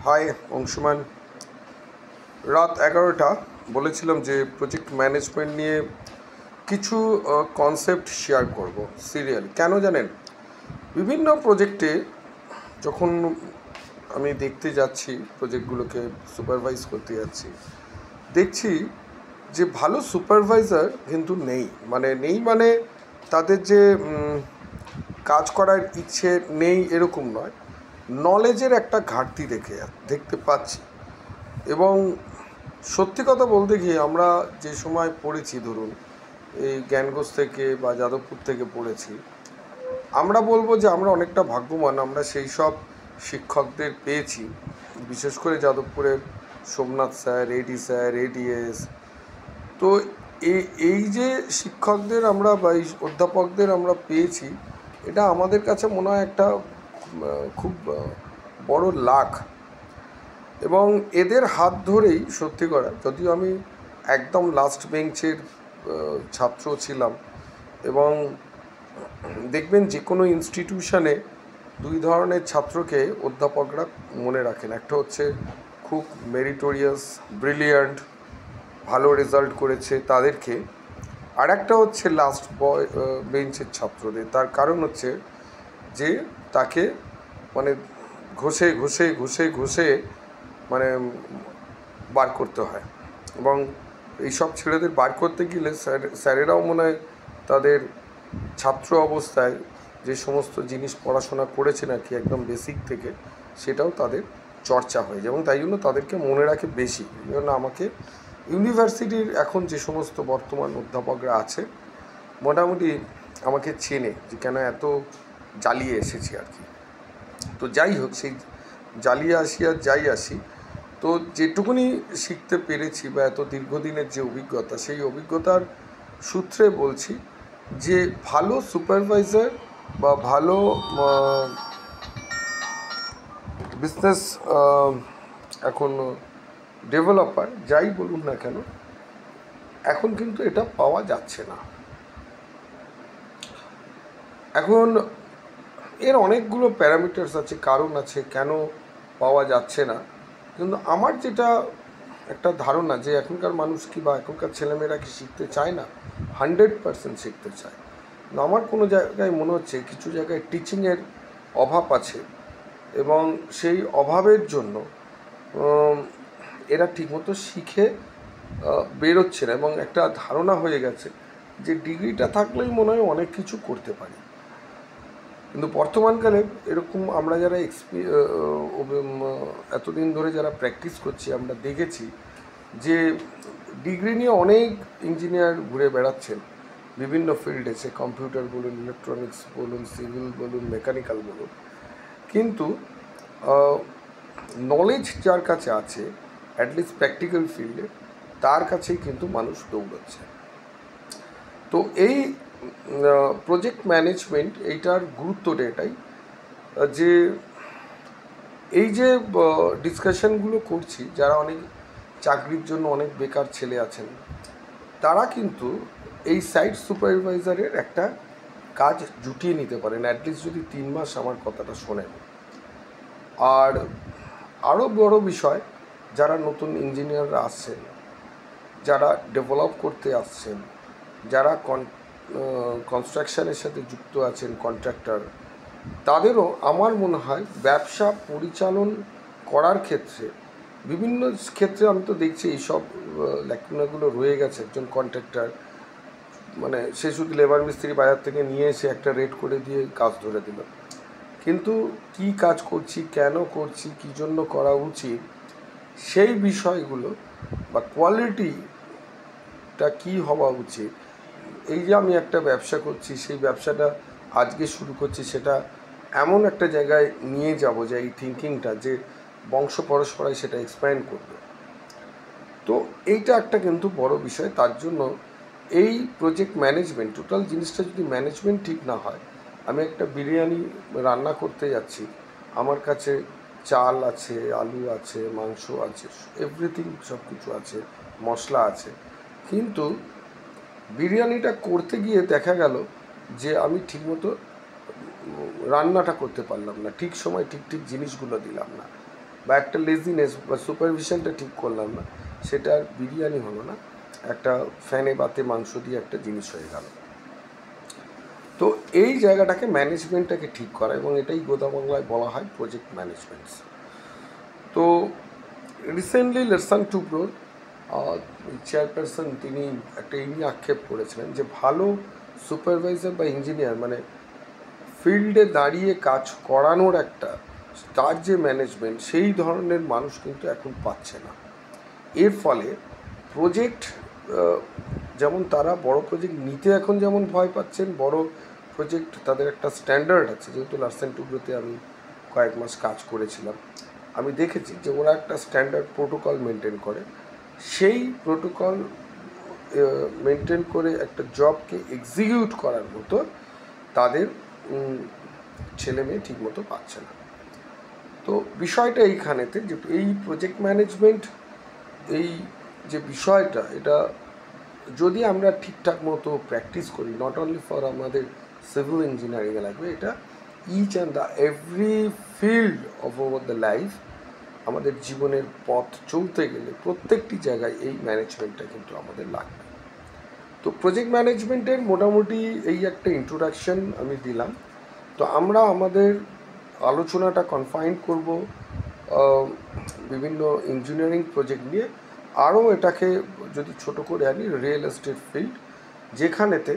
High Anshuman. রাত 11টা বলেছিলাম যে প্রজেক্ট ম্যানেজমেন্ট নিয়ে কিছু কনসেপ্ট শেয়ার করব সিরিয়াল। কেন জানেন, বিভিন্ন প্রজেক্টে যখন আমি দেখতে যাচ্ছি, প্রজেক্টগুলোকে সুপারভাইজ করতে যাচ্ছি, দেখছি যে ভালো সুপারভাইজার কিন্তু নেই মানে তাদের যে কাজ করার ইচ্ছে নেই এরকম নয়, নলেজের একটা ঘাটতি দেখতে পাচ্ছি। এবং সত্যি কথা বলতে গিয়ে আমরা যে সময় পড়েছি, ধরুন এই জ্ঞানগোজ থেকে বা যাদবপুর থেকে পড়েছি, আমরা বলবো যে আমরা অনেকটা ভাগ্যবান, আমরা সেই সব শিক্ষকদের পেয়েছি। বিশেষ করে যাদবপুরের সোমনাথ স্যার, এডি স্যার, এডিএস। তো এই যে শিক্ষকদের আমরা বা এই অধ্যাপকদের আমরা পেয়েছি, এটা আমাদের কাছে মনে হয় একটা খুব বড় লাখ। এবং এদের হাত ধরেই সত্যি করা, যদিও আমি একদম লাস্ট বেঞ্চের ছাত্র ছিলাম। এবং দেখবেন যে কোনো ইনস্টিটিউশনে দুই ধরনের ছাত্রকে অধ্যাপকরা মনে রাখেন। একটা হচ্ছে খুব মেরিটোরিয়াস, ব্রিলিয়ান্ট, ভালো রেজাল্ট করেছে তাদেরকে। আর একটা হচ্ছে লাস্ট বেঞ্চের ছাত্রদের। তার কারণ হচ্ছে যে তাকে মানে ঘষে ঘষে ঘষে ঘষে মানে বার করতে হয়। এবং এইসব ছেলেদের বার করতে গেলে স্যারেরাও মনে হয় তাদের ছাত্র অবস্থায় যে সমস্ত জিনিস পড়াশোনা করেছেন আর কি, একদম বেসিক থেকে, সেটাও তাদের চর্চা হয়ে যায় এবং তাই জন্য তাদেরকে মনে রাখে বেশি। এই জন্য আমাকে ইউনিভার্সিটির এখন যে সমস্ত বর্তমান অধ্যাপকরা আছে, মোটামুটি আমাকে চেনে যে কেন এত জ্বালিয়ে এসেছি আর কি। তো যাই হোক, সেই জ্বালিয়ে আসি আর যাই আসি, তো যেটুকুনি শিখতে পেরেছি বা এত দীর্ঘদিনের যে অভিজ্ঞতা, সেই অভিজ্ঞতার সূত্রে বলছি যে ভালো সুপারভাইজার বা ভালো বিজনেস এখন ডেভেলপার যাই বলুন না কেন, এখন কিন্তু এটা পাওয়া যাচ্ছে না। এখন এর অনেকগুলো প্যারামিটার্স আছে, কারণ আছে কেন পাওয়া যাচ্ছে না। কিন্তু আমার যেটা একটা ধারণা যে এখনকার মানুষ কি বা এখনকার ছেলেমেয়েরা কি শিখতে চায় না, 100% শিখতে চায়। আমার কোনো জায়গায় মনে হচ্ছে কিছু জায়গায় টিচিংয়ের অভাব আছে এবং সেই অভাবের জন্য এরা ঠিকমতো শিখে বেরোচ্ছে না। এবং একটা ধারণা হয়ে গেছে যে ডিগ্রিটা থাকলেই মনে হয় অনেক কিছু করতে পারি। কিন্তু বর্তমানকালে এরকম আমরা যারা এতদিন ধরে যারা প্র্যাকটিস করছি, আমরা দেখেছি যে ডিগ্রি নিয়ে অনেক ইঞ্জিনিয়ার ঘুরে বেড়াচ্ছেন বিভিন্ন ফিল্ডে, সে কম্পিউটার বলুন, ইলেকট্রনিক্স বলুন, সিভিল বলুন, মেকানিক্যাল বলুন, কিন্তু নলেজ যার কাছে আছে অ্যাটলিস্ট প্র্যাকটিক্যাল ফিল্ডে, তার কাছেই কিন্তু মানুষ দৌড়াচ্ছে। তো এই প্রজেক্ট ম্যানেজমেন্ট এইটার গুরুত্বটা এটাই যে এই যে ডিসকাশনগুলো করছি, যারা অনেক চাকরির জন্য অনেক বেকার ছেলে আছেন, তারা কিন্তু এই সাইট সুপারভাইজারের একটা কাজ জুটিয়ে নিতে পারেন, অ্যাটলিস্ট যদি 3 মাস আমার কথাটা শোনেন। আর আরও বড় বিষয়, যারা নতুন ইঞ্জিনিয়াররা আসছেন, যারা ডেভেলপ করতে আসছেন, যারা কনস্ট্রাকশানের সাথে যুক্ত আছেন, কন্ট্রাক্টর, তাদেরও আমার মনে হয় ব্যবসা পরিচালন করার ক্ষেত্রে বিভিন্ন ক্ষেত্রে আমি তো দেখছি এইসব ল্যাকুনাগুলো রয়ে গেছে। একজন কন্ট্রাক্টর মানে সে শুধু লেবার মিস্ত্রি বাজার থেকে নিয়ে এসে একটা রেট করে দিয়ে কাজ ধরে দিল, কিন্তু কি কাজ করছি, কেন করছি, কী জন্য করা উচিত, সেই বিষয়গুলো বা কোয়ালিটিটা কী হওয়া উচিত, এই যে আমি একটা ব্যবসা করছি, সেই ব্যবসাটা আজকে শুরু করছি, সেটা এমন একটা জায়গায় নিয়ে যাব যে এই থিঙ্কিংটা যে বংশ পরস্পরায় সেটা এক্সপ্যান্ড করবে। তো এইটা একটা কিন্তু বড় বিষয়। তার জন্য এই প্রজেক্ট ম্যানেজমেন্ট, টোটাল জিনিসটা যদি ম্যানেজমেন্ট ঠিক না হয়, আমি একটা বিরিয়ানি রান্না করতে যাচ্ছি, আমার কাছে চাল আছে, আলু আছে, মাংস আছে, এভরিথিং সব কিছু আছে, মশলা আছে, কিন্তু বিরিয়ানিটা করতে গিয়ে দেখা গেল যে আমি ঠিকমতো রান্নাটা করতে পারলাম না, ঠিক সময় ঠিক ঠিক জিনিসগুলো দিলাম না, বা একটা লেজিনেস বা সুপারভিশনটা ঠিক করলাম না, সেটা আর বিরিয়ানি হলো না, একটা ফ্যানে বাতে মাংস দিয়ে একটা জিনিস হয়ে গেল। তো এই জায়গাটাকে ম্যানেজমেন্টটাকে ঠিক করা, এবং এটাই গোদা বাংলায় বলা হয় প্রজেক্ট ম্যানেজমেন্ট। তো রিসেন্টলি লেসন টুব্রোর চেয়ারপারসন তিনি একটা এই আক্ষেপ করেছিলেন যে ভালো সুপারভাইজার বা ইঞ্জিনিয়ার, মানে ফিল্ডে দাঁড়িয়ে কাজ করানোর একটা তার যে ম্যানেজমেন্ট, সেই ধরনের মানুষ কিন্তু এখন পাচ্ছে না। এর ফলে প্রজেক্ট, যেমন তারা বড় প্রজেক্ট নিতে এখন যেমন ভয় পাচ্ছেন, বড় প্রজেক্ট তাদের একটা স্ট্যান্ডার্ড আছে, যেহেতু লার্সেন টুব্রোতে আমি কয়েক মাস কাজ করেছিলাম, আমি দেখেছি যে ওরা একটা স্ট্যান্ডার্ড প্রোটোকল মেনটেন করে, সেই প্রোটোকল মেনটেন করে একটা জবকে এক্সিকিউট করার মতো তাদের ছেলে মেয়ে ঠিকমতো পাচ্ছে না। তো বিষয়টা এইখানেতে যে এই প্রজেক্ট ম্যানেজমেন্ট, এই যে বিষয়টা, এটা যদি আমরা ঠিকঠাক মতো প্র্যাকটিস করি, নট অনলি ফর আমাদের সিভিল ইঞ্জিনিয়ারিংয়ে লাগবে, এটা each and the every field of over the life, আমাদের জীবনের পথ চলতে গেলে প্রত্যেকটি জায়গায় এই ম্যানেজমেন্টটা কিন্তু আমাদের লাগবে। তো প্রজেক্ট ম্যানেজমেন্টের মোটামুটি এই একটা ইন্ট্রোডাকশন আমি দিলাম। তো আমরা আমাদের আলোচনাটা কনফাইন করব বিভিন্ন ইঞ্জিনিয়ারিং প্রজেক্ট নিয়ে, আরও এটাকে যদি ছোট করে আনি রিয়েল এস্টেট ফিল্ড, যেখানেতে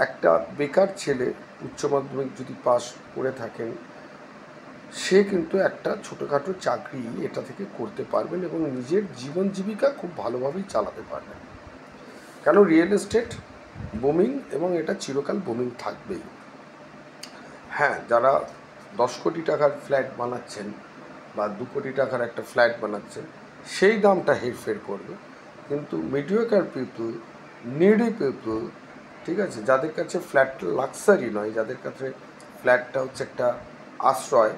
একটা বেকার ছেলে উচ্চ মাধ্যমিক যদি পাস করে থাকেন, সে কিন্তু একটা ছোটোখাটো চাকরি এটা থেকে করতে পারবেন এবং নিজের জীবন জীবিকা খুব ভালোভাবেই চালাতে পারবেন। কেন রিয়েল এস্টেট বুমিং, এবং এটা চিরকাল বুমিং থাকবেই। হ্যাঁ, যারা 10 কোটি টাকার ফ্ল্যাট বানাচ্ছেন বা 2 কোটি টাকার একটা ফ্ল্যাট বানাচ্ছেন, সেই দামটা হেরফের করবে, কিন্তু মিডিওকার পিপল, নিডি পিপল, ঠিক আছে, যাদের কাছে ফ্ল্যাটটা লাক্সারি নয়, যাদের কাছে ফ্ল্যাটটা হচ্ছে একটা আশ্রয়,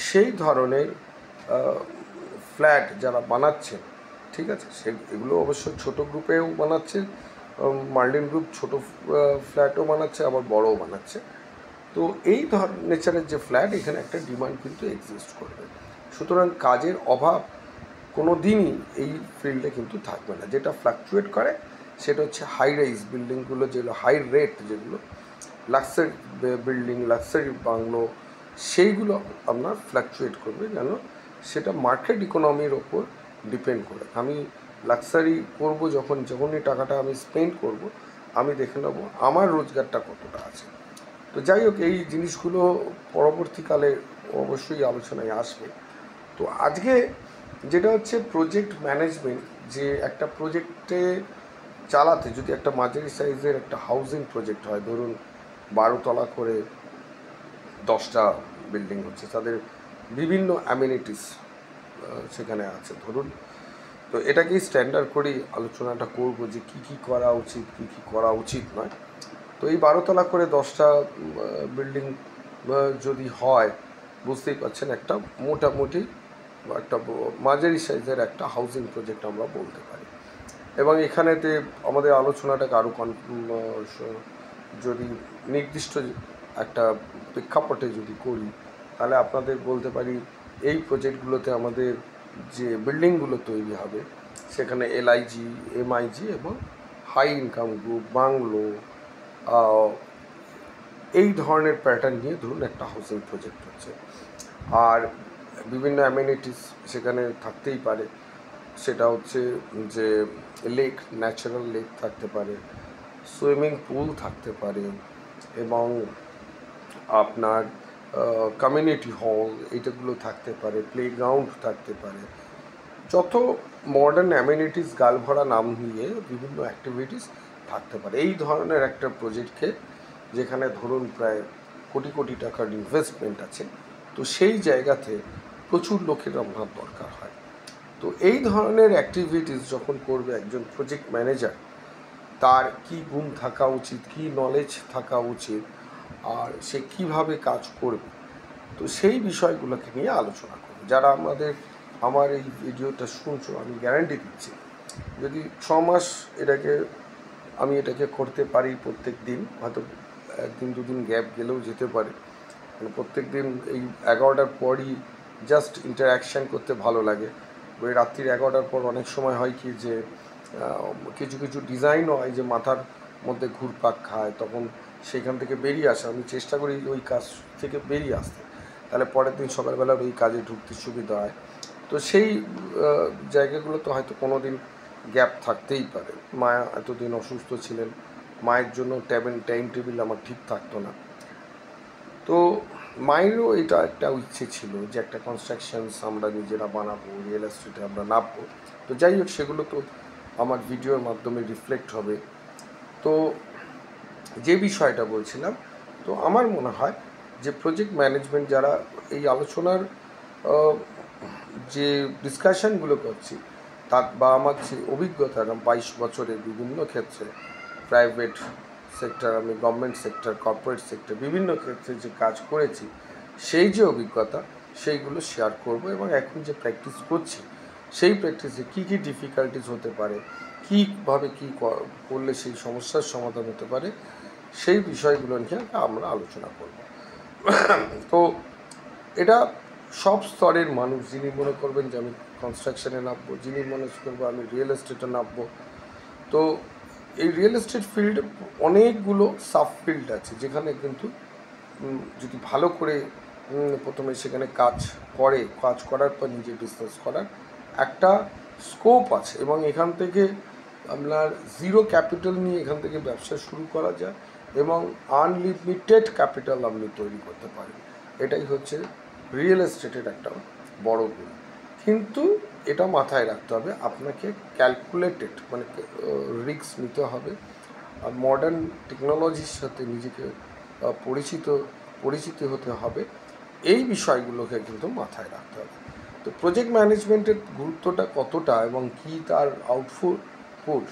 সেই ধরনের ফ্ল্যাট যারা বানাচ্ছেন, ঠিক আছে, এগুলো অবশ্য ছোট গ্রুপেও বানাচ্ছে, মার্লিন গ্রুপ ছোট ফ্ল্যাটও বানাচ্ছে, আবার বড়ও বানাচ্ছে। তো এই নেচারের যে ফ্ল্যাট, এখানে একটা ডিমান্ড কিন্তু এক্সিস্ট করবে। সুতরাং কাজের অভাব কোনো দিনই এই ফিল্ডে কিন্তু থাকবে না। যেটা ফ্লাকচুয়েট করে সেটা হচ্ছে হাই রাইজ বিল্ডিংগুলো, যেগুলো হাই রেট, যেগুলো লাক্সারি বিল্ডিং, লাক্সারি বাংলো, সেইগুলো আপনার ফ্লাকচুয়েট করবে, যেন সেটা মার্কেট ইকোনমির ওপর ডিপেন্ড করে। আমি লাক্সারি করব যখনই টাকাটা আমি স্পেন্ড করব, আমি দেখে নেব আমার রোজগারটা কতটা আছে। তো যাই হোক, এই জিনিসগুলো পরবর্তীকালে অবশ্যই আলোচনায় আসবে। তো আজকে যেটা হচ্ছে প্রজেক্ট ম্যানেজমেন্ট, যে একটা প্রজেক্টে চালাতে, যদি একটা মাঝারি সাইজের একটা হাউজিং প্রজেক্ট হয়, ধরুন 12 তলা করে 10টা বিল্ডিং হচ্ছে, তাদের বিভিন্ন অ্যামিনিটিস সেখানে আছে ধরুন, তো এটাকেই স্ট্যান্ডার্ড করেই আলোচনাটা করব যে কী কী করা উচিত, কী কী করা উচিত নয়। তো এই 12 তলা করে 10টা বিল্ডিং যদি হয়, বুঝতেই পারছেন একটা মোটামুটি একটা মাঝারি সাইজের একটা হাউজিং প্রজেক্ট আমরা বলতে পারি। এবং এখানেতে আমাদের আলোচনাটাকে আরও যদি নির্দিষ্ট একটা প্রেক্ষাপটে যদি করি, তাহলে আপনাদের বলতে পারি এই প্রজেক্টগুলোতে আমাদের যে বিল্ডিংগুলো তৈরি হবে, সেখানে এলআইজি, এমআইজি এবং হাই ইনকাম গ্রুপ, বাংলো, এই ধরনের প্যাটার্ন নিয়ে ধরুন একটা হাউসিং প্রজেক্ট হচ্ছে। আর বিভিন্ন অ্যামিনিটিস সেখানে থাকতেই পারে, সেটা হচ্ছে যে লেক, ন্যাচারাল লেক থাকতে পারে, সুইমিং পুল থাকতে পারে, এবং আপনার কমিউনিটি হল এইটাগুলো থাকতে পারে, প্লেগ্রাউন্ড থাকতে পারে, যত মডার্ন অ্যামিনিটিস গালভরা নাম নিয়ে বিভিন্ন অ্যাক্টিভিটিস থাকতে পারে। এই ধরনের একটা প্রজেক্টকে, যেখানে ধরুন প্রায় কোটি কোটি টাকার ইনভেস্টমেন্ট আছে, তো সেই জায়গাতে প্রচুর লোকের আপনার দরকার হয়। তো এই ধরনের অ্যাক্টিভিটিস যখন করবে একজন প্রজেক্ট ম্যানেজার, তার কি গুণ থাকা উচিত, কি নলেজ থাকা উচিত, আর সে কিভাবে কাজ করবে, তো সেই বিষয়গুলোকে নিয়ে আলোচনা করব। যারা আমার এই ভিডিওটা শুনছো, আমি গ্যারান্টি দিচ্ছি, যদি 6 মাস আমি এটাকে করতে পারি প্রত্যেক দিন, হয়তো 1 দিন 2 দিন গ্যাপ গেলেও যেতে পারে, মানে প্রত্যেক দিন এই 11টার পরই জাস্ট ইন্টারাকশান করতে ভালো লাগে। ওই রাত্রির 11টার পর অনেক সময় হয় কি যে কিছু কিছু ডিজাইনও হয় যে মাথার মধ্যে ঘুরপাক খায়, তখন সেখান থেকে বেরিয়ে আসা আমি চেষ্টা করি ওই কাজ থেকে বেরিয়ে আসতে, তাহলে পরের দিন সকালবেলা ওই কাজে ঢুকতে সুবিধা হয়। তো সেই জায়গাগুলোতে হয়তো কোনো দিন গ্যাপ থাকতেই পারে। মা এতদিন অসুস্থ ছিলেন, মায়ের জন্য টাইম টেবিল আমার ঠিক থাকতো না। তো মায়েরও এটা একটা ইচ্ছে ছিল যে একটা কনস্ট্রাকশনস আমরা নিজেরা বানাবো, রিয়েল এস্টেটে আমরা নামবো। তো যাই হোক, সেগুলো তো আমার ভিডিওর মাধ্যমে রিফ্লেক্ট হবে। তো যে বিষয়টা বলছিলাম, তো আমার মনে হয় যে প্রজেক্ট ম্যানেজমেন্ট যারা এই আলোচনার যে ডিসকাশনগুলো করছি তার বা আমার যে অভিজ্ঞতা 22 বছরের বিভিন্ন ক্ষেত্রে, প্রাইভেট সেক্টর, আমি গভর্নমেন্ট সেক্টর, কর্পোরেট সেক্টর, বিভিন্ন ক্ষেত্রে যে কাজ করেছি, সেই যে অভিজ্ঞতা সেইগুলো শেয়ার করব। এবং এখন যে প্র্যাকটিস করছি সেই প্র্যাকটিসে কী কী ডিফিকাল্টিস হতে পারে, কীভাবে কী করলে সেই সমস্যার সমাধান হতে পারে, সেই বিষয়গুলো নিয়ে আমরা আলোচনা করব। তো এটা সব স্তরের মানুষ, যিনি মনে করবেন যে আমি কনস্ট্রাকশনে নামবো, যিনি মনে করবো আমি রিয়েল এস্টেটে নামবো। তো এই রিয়েল এস্টেট ফিল্ডে অনেকগুলো সাব ফিল্ড আছে, যেখানে কিন্তু যদি ভালো করে প্রথমে সেখানে কাজ করার পর নিজে বিজনেস করার একটা স্কোপ আছে। এবং এখান থেকে আপনার জিরো ক্যাপিটাল নিয়ে এখান থেকে ব্যবসা শুরু করা যায় এবং আনলিমিটেড ক্যাপিটাল আপনি তৈরি করতে পারেন। এটাই হচ্ছে রিয়েল এস্টেটের একটা বড় গুণ। কিন্তু এটা মাথায় রাখতে হবে, আপনাকে ক্যালকুলেটেড মানে রিস্ক নিতে হবে, আর মডার্ন টেকনোলজির সাথে নিজেকে পরিচিত হতে হবে। এই বিষয়গুলোকে কিন্তু মাথায় রাখতে হবে। তো প্রজেক্ট ম্যানেজমেন্টের গুরুত্বটা কতটা এবং কী তার আউটপুট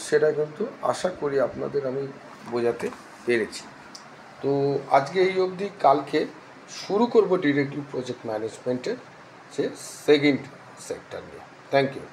সেটা কিন্তু আশা করি আপনাদের আমি বোঝাতে পেরেছি। তো আজকে এই অবধি, কালকে শুরু করব ডিরেক্টলি প্রজেক্ট ম্যানেজমেন্টের যে সেকেন্ড সেক্টর নিয়ে। Thank you.